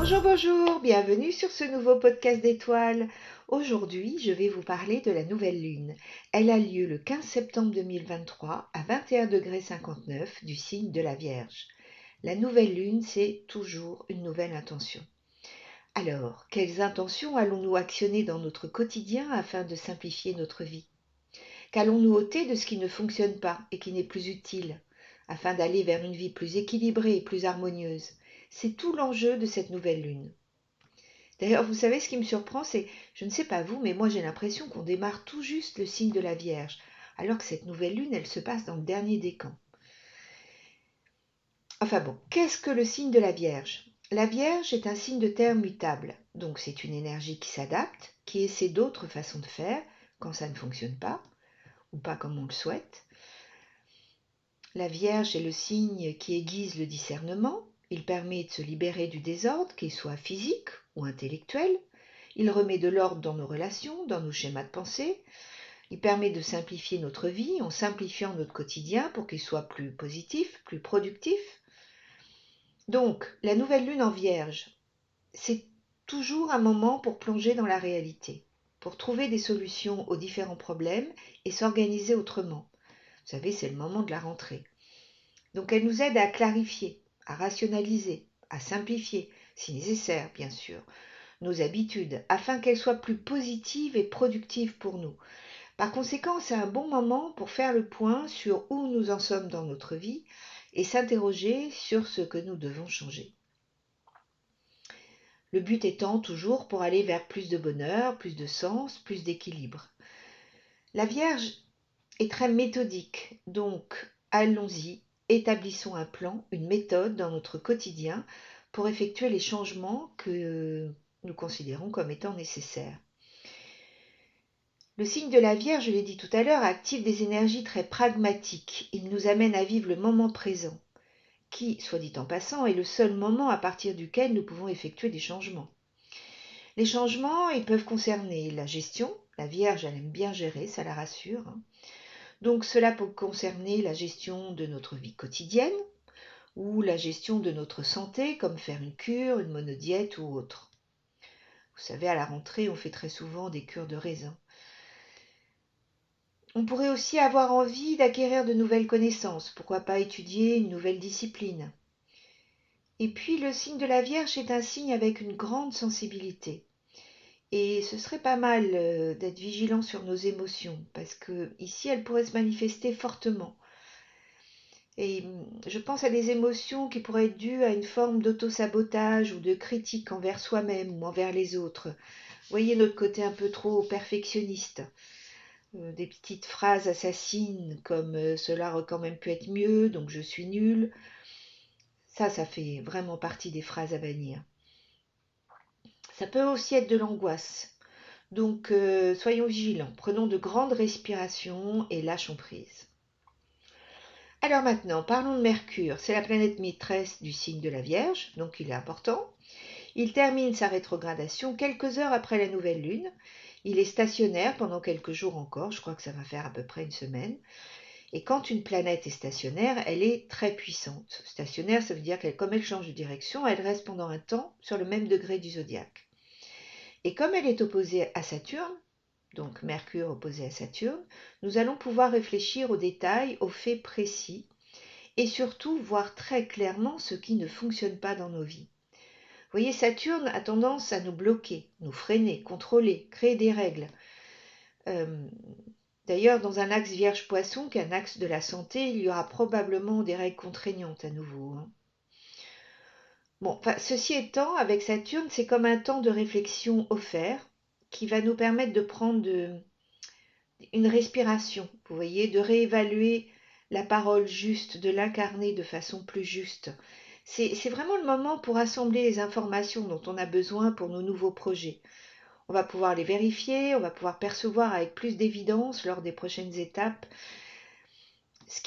Bonjour, bonjour, bienvenue sur ce nouveau podcast d'étoiles. Aujourd'hui, je vais vous parler de la nouvelle lune. Elle a lieu le 15 septembre 2023 à 21,59 du signe de la Vierge. La nouvelle lune, c'est toujours une nouvelle intention. Alors, quelles intentions allons-nous actionner dans notre quotidien afin de simplifier notre vie? Qu'allons-nous ôter de ce qui ne fonctionne pas et qui n'est plus utile, afin d'aller vers une vie plus équilibrée et plus harmonieuse? C'est tout l'enjeu de cette nouvelle lune. D'ailleurs, vous savez, ce qui me surprend, c'est, je ne sais pas vous, mais moi j'ai l'impression qu'on démarre tout juste le signe de la Vierge, alors que cette nouvelle lune, elle se passe dans le dernier décan. Enfin bon, qu'est-ce que le signe de la Vierge? La Vierge est un signe de terre mutable, donc c'est une énergie qui s'adapte, qui essaie d'autres façons de faire quand ça ne fonctionne pas, ou pas comme on le souhaite. La Vierge est le signe qui aiguise le discernement, il permet de se libérer du désordre, qu'il soit physique ou intellectuel. Il remet de l'ordre dans nos relations, dans nos schémas de pensée. Il permet de simplifier notre vie en simplifiant notre quotidien pour qu'il soit plus positif, plus productif. Donc, la nouvelle lune en Vierge, c'est toujours un moment pour plonger dans la réalité, pour trouver des solutions aux différents problèmes et s'organiser autrement. Vous savez, c'est le moment de la rentrée. Donc, elle nous aide à clarifier, à rationaliser, à simplifier, si nécessaire, bien sûr, nos habitudes afin qu'elles soient plus positives et productives pour nous. Par conséquent, c'est un bon moment pour faire le point sur où nous en sommes dans notre vie et s'interroger sur ce que nous devons changer. Le but étant toujours pour aller vers plus de bonheur, plus de sens, plus d'équilibre. La Vierge est très méthodique, donc allons-y, établissons un plan, une méthode dans notre quotidien pour effectuer les changements que nous considérons comme étant nécessaires. Le signe de la Vierge, je l'ai dit tout à l'heure, active des énergies très pragmatiques. Il nous amène à vivre le moment présent, qui, soit dit en passant, est le seul moment à partir duquel nous pouvons effectuer des changements. Les changements, ils peuvent concerner la gestion. La Vierge, elle aime bien gérer, ça la rassure. Donc cela peut concerner la gestion de notre vie quotidienne ou la gestion de notre santé, comme faire une cure, une monodiète ou autre. Vous savez, à la rentrée, on fait très souvent des cures de raisin. On pourrait aussi avoir envie d'acquérir de nouvelles connaissances, pourquoi pas étudier une nouvelle discipline. Et puis le signe de la Vierge est un signe avec une grande sensibilité. Et ce serait pas mal d'être vigilant sur nos émotions, parce que ici elles pourraient se manifester fortement. Et je pense à des émotions qui pourraient être dues à une forme d'auto-sabotage ou de critique envers soi-même ou envers les autres. Vous voyez notre côté un peu trop perfectionniste. Des petites phrases assassines comme cela aurait quand même pu être mieux, donc je suis nulle. Ça fait vraiment partie des phrases à bannir. Ça peut aussi être de l'angoisse. Donc soyons vigilants, prenons de grandes respirations et lâchons prise. Alors maintenant, parlons de Mercure. C'est la planète maîtresse du signe de la Vierge, donc il est important. Il termine sa rétrogradation quelques heures après la nouvelle lune. Il est stationnaire pendant quelques jours encore, je crois que ça va faire à peu près une semaine. Et quand une planète est stationnaire, elle est très puissante. Stationnaire, ça veut dire qu'elle, comme elle change de direction, elle reste pendant un temps sur le même degré du zodiaque. Et comme elle est opposée à Saturne, donc Mercure opposé à Saturne, nous allons pouvoir réfléchir aux détails, aux faits précis, et surtout voir très clairement ce qui ne fonctionne pas dans nos vies. Vous voyez, Saturne a tendance à nous bloquer, nous freiner, contrôler, créer des règles. Euh, D'ailleurs, dans un axe Vierge-Poisson, qui est un axe de la santé, il y aura probablement des règles contraignantes à nouveau. Bon, ceci étant, avec Saturne, c'est comme un temps de réflexion offert qui va nous permettre de prendre une respiration, vous voyez, de réévaluer la parole juste, de l'incarner de façon plus juste. C'est vraiment le moment pour assembler les informations dont on a besoin pour nos nouveaux projets. On va pouvoir les vérifier, on va pouvoir percevoir avec plus d'évidence lors des prochaines étapes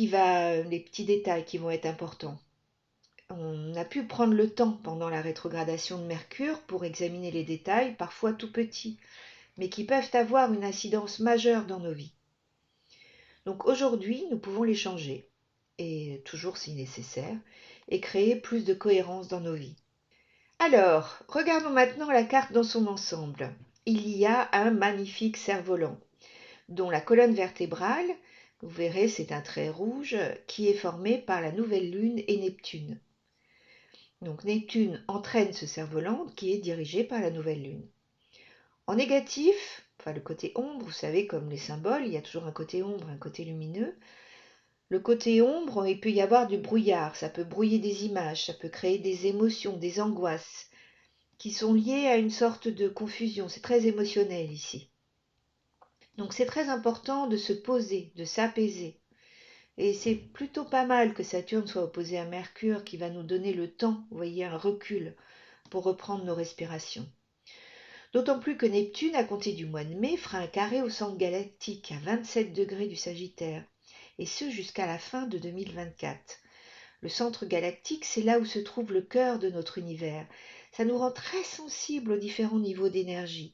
les petits détails qui vont être importants. On a pu prendre le temps pendant la rétrogradation de Mercure pour examiner les détails, parfois tout petits, mais qui peuvent avoir une incidence majeure dans nos vies. Donc aujourd'hui, nous pouvons les changer, et toujours si nécessaire, et créer plus de cohérence dans nos vies. Alors, regardons maintenant la carte dans son ensemble. Il y a un magnifique cerf-volant, dont la colonne vertébrale, vous verrez, c'est un trait rouge, qui est formé par la nouvelle lune et Neptune. Donc Neptune entraîne ce cerf-volant qui est dirigé par la nouvelle lune. En négatif, enfin le côté ombre, vous savez, comme les symboles, il y a toujours un côté ombre, un côté lumineux. Le côté ombre, il peut y avoir du brouillard, ça peut brouiller des images, ça peut créer des émotions, des angoisses, qui sont liées à une sorte de confusion. C'est très émotionnel ici. Donc c'est très important de se poser, de s'apaiser. Et c'est plutôt pas mal que Saturne soit opposé à Mercure qui va nous donner le temps, vous voyez, un recul pour reprendre nos respirations. D'autant plus que Neptune, à compter du mois de mai, fera un carré au centre galactique à 27 degrés du Sagittaire, et ce jusqu'à la fin de 2024. Le centre galactique, c'est là où se trouve le cœur de notre univers. Ça nous rend très sensibles aux différents niveaux d'énergie.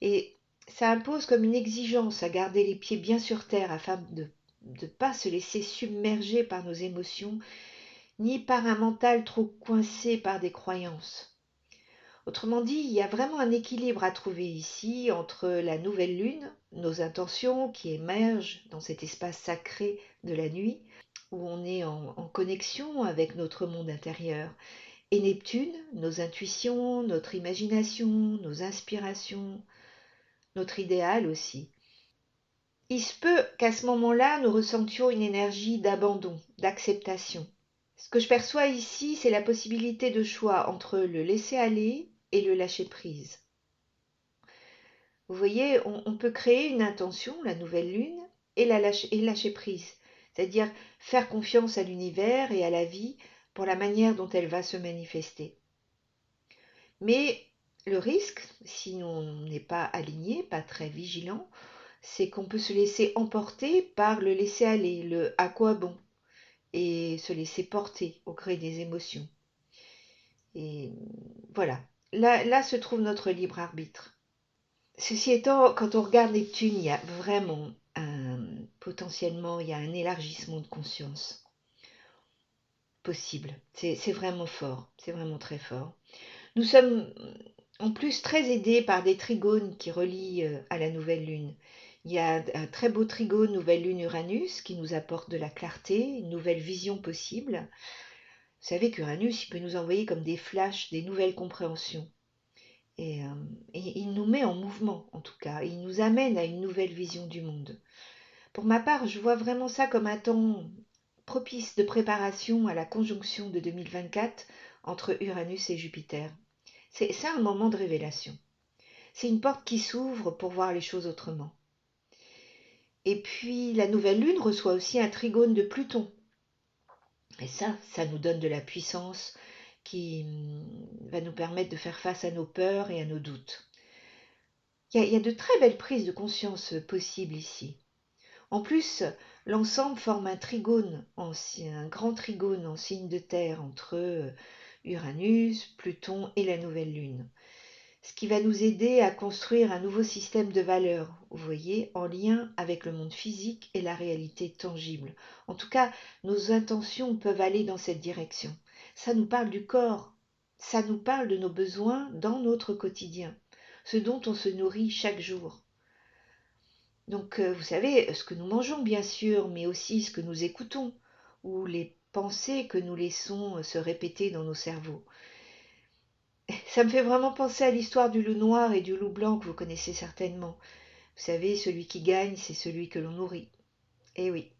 Et ça impose comme une exigence à garder les pieds bien sur terre afin de ne pas se laisser submerger par nos émotions, ni par un mental trop coincé par des croyances. Autrement dit, il y a vraiment un équilibre à trouver ici entre la nouvelle lune, nos intentions qui émergent dans cet espace sacré de la nuit, où on est en connexion avec notre monde intérieur, et Neptune, nos intuitions, notre imagination, nos inspirations, notre idéal aussi. Il se peut qu'à ce moment-là, nous ressentions une énergie d'abandon, d'acceptation. Ce que je perçois ici, c'est la possibilité de choix entre le laisser aller et le lâcher prise. Vous voyez, on peut créer une intention, la nouvelle lune, et lâcher prise, c'est-à-dire faire confiance à l'univers et à la vie pour la manière dont elle va se manifester. Mais le risque, si on n'est pas aligné, pas très vigilant, c'est qu'on peut se laisser emporter par le laisser aller, le à quoi bon, et se laisser porter au gré des émotions. Et voilà, là se trouve notre libre arbitre. Ceci étant, quand on regarde Neptune, il y a vraiment potentiellement, il y a un élargissement de conscience possible. C'est vraiment fort, c'est vraiment très fort. Nous sommes en plus très aidés par des trigones qui relient à la nouvelle lune. Il y a un très beau trigone nouvelle lune Uranus qui nous apporte de la clarté, une nouvelle vision possible. Vous savez qu'Uranus, il peut nous envoyer comme des flashs, des nouvelles compréhensions. Et il nous met en mouvement, en tout cas. Il nous amène à une nouvelle vision du monde. Pour ma part, je vois vraiment ça comme un temps propice de préparation à la conjonction de 2024 entre Uranus et Jupiter. C'est un moment de révélation. C'est une porte qui s'ouvre pour voir les choses autrement. Et puis, la nouvelle lune reçoit aussi un trigone de Pluton. Et ça nous donne de la puissance qui va nous permettre de faire face à nos peurs et à nos doutes. Il y a de très belles prises de conscience possibles ici. En plus, l'ensemble forme un trigone, un grand trigone en signe de terre entre Uranus, Pluton et la nouvelle lune. Ce qui va nous aider à construire un nouveau système de valeurs, vous voyez, en lien avec le monde physique et la réalité tangible. En tout cas, nos intentions peuvent aller dans cette direction. Ça nous parle du corps, ça nous parle de nos besoins dans notre quotidien, ce dont on se nourrit chaque jour. Donc, vous savez, ce que nous mangeons, bien sûr, mais aussi ce que nous écoutons, ou les pensées que nous laissons se répéter dans nos cerveaux. Ça me fait vraiment penser à l'histoire du loup noir et du loup blanc que vous connaissez certainement. Vous savez, celui qui gagne, c'est celui que l'on nourrit. Eh oui.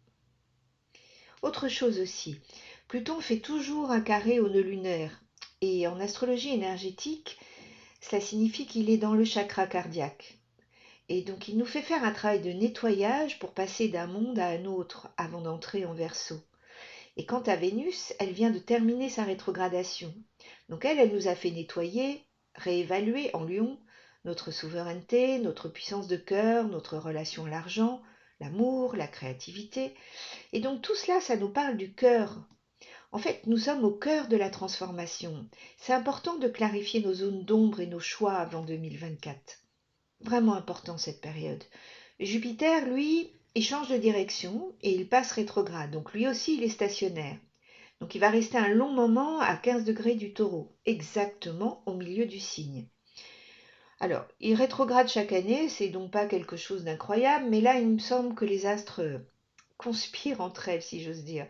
Autre chose aussi, Pluton fait toujours un carré au nœud lunaire. Et en astrologie énergétique, cela signifie qu'il est dans le chakra cardiaque. Et donc il nous fait faire un travail de nettoyage pour passer d'un monde à un autre avant d'entrer en Verseau. Et quant à Vénus, elle vient de terminer sa rétrogradation. Donc elle nous a fait nettoyer, réévaluer en Lion notre souveraineté, notre puissance de cœur, notre relation à l'argent, l'amour, la créativité. Et donc tout cela, ça nous parle du cœur. En fait, nous sommes au cœur de la transformation. C'est important de clarifier nos zones d'ombre et nos choix avant 2024. Vraiment important cette période. Jupiter, lui, il change de direction et il passe rétrograde. Donc lui aussi, il est stationnaire. Donc il va rester un long moment à 15 degrés du Taureau, exactement au milieu du signe. Alors, il rétrograde chaque année, c'est donc pas quelque chose d'incroyable, mais là il me semble que les astres conspirent entre elles, si j'ose dire.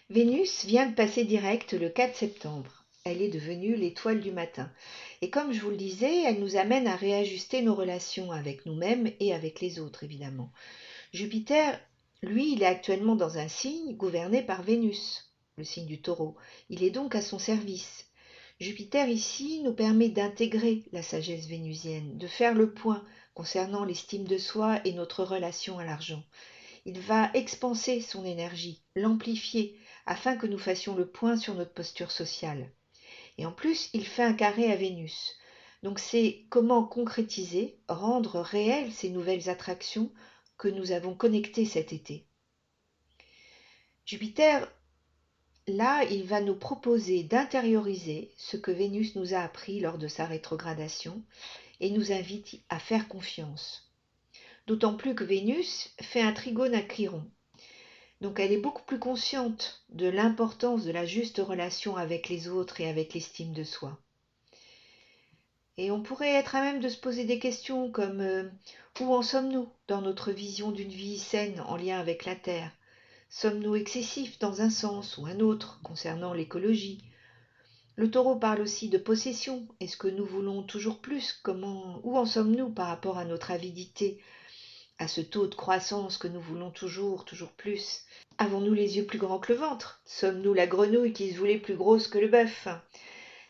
Vénus vient de passer direct le 4 septembre. Elle est devenue l'étoile du matin. Et comme je vous le disais, elle nous amène à réajuster nos relations avec nous-mêmes et avec les autres, évidemment. Jupiter, lui, il est actuellement dans un signe gouverné par Vénus, le signe du Taureau. Il est donc à son service. Jupiter ici nous permet d'intégrer la sagesse vénusienne, de faire le point concernant l'estime de soi et notre relation à l'argent. Il va expanser son énergie, l'amplifier, afin que nous fassions le point sur notre posture sociale. Et en plus, il fait un carré à Vénus. Donc c'est comment concrétiser, rendre réelles ces nouvelles attractions que nous avons connectées cet été. Jupiter, là, il va nous proposer d'intérioriser ce que Vénus nous a appris lors de sa rétrogradation et nous invite à faire confiance. D'autant plus que Vénus fait un trigone à Chiron. Donc elle est beaucoup plus consciente de l'importance de la juste relation avec les autres et avec l'estime de soi. Et on pourrait être à même de se poser des questions comme où en sommes-nous dans notre vision d'une vie saine en lien avec la Terre? Sommes-nous excessifs dans un sens ou un autre concernant l'écologie? Le Taureau parle aussi de possession. Est-ce que nous voulons toujours plus? Où en sommes-nous par rapport à notre avidité, à ce taux de croissance que nous voulons toujours plus? Avons-nous les yeux plus grands que le ventre? Sommes-nous la grenouille qui se voulait plus grosse que le bœuf?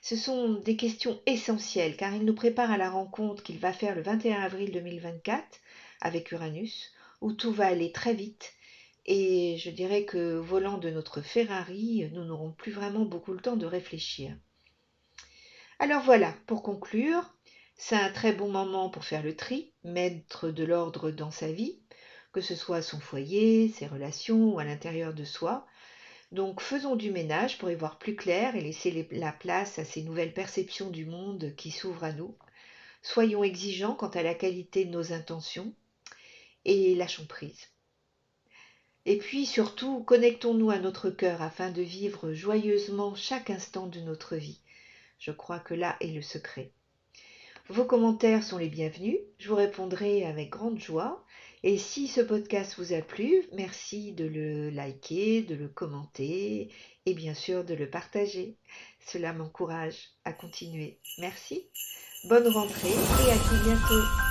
Ce sont des questions essentielles car ils nous préparent à la rencontre qu'il va faire le 21 avril 2024 avec Uranus, où tout va aller très vite. Et je dirais que volant de notre Ferrari, nous n'aurons plus vraiment beaucoup le temps de réfléchir. Alors voilà, pour conclure, c'est un très bon moment pour faire le tri, mettre de l'ordre dans sa vie, que ce soit son foyer, ses relations ou à l'intérieur de soi. Donc faisons du ménage pour y voir plus clair et laisser la place à ces nouvelles perceptions du monde qui s'ouvrent à nous. Soyons exigeants quant à la qualité de nos intentions et lâchons prise. Et puis surtout, connectons-nous à notre cœur afin de vivre joyeusement chaque instant de notre vie. Je crois que là est le secret. Vos commentaires sont les bienvenus, je vous répondrai avec grande joie. Et si ce podcast vous a plu, merci de le liker, de le commenter et bien sûr de le partager. Cela m'encourage à continuer. Merci, bonne rentrée et à tout bientôt.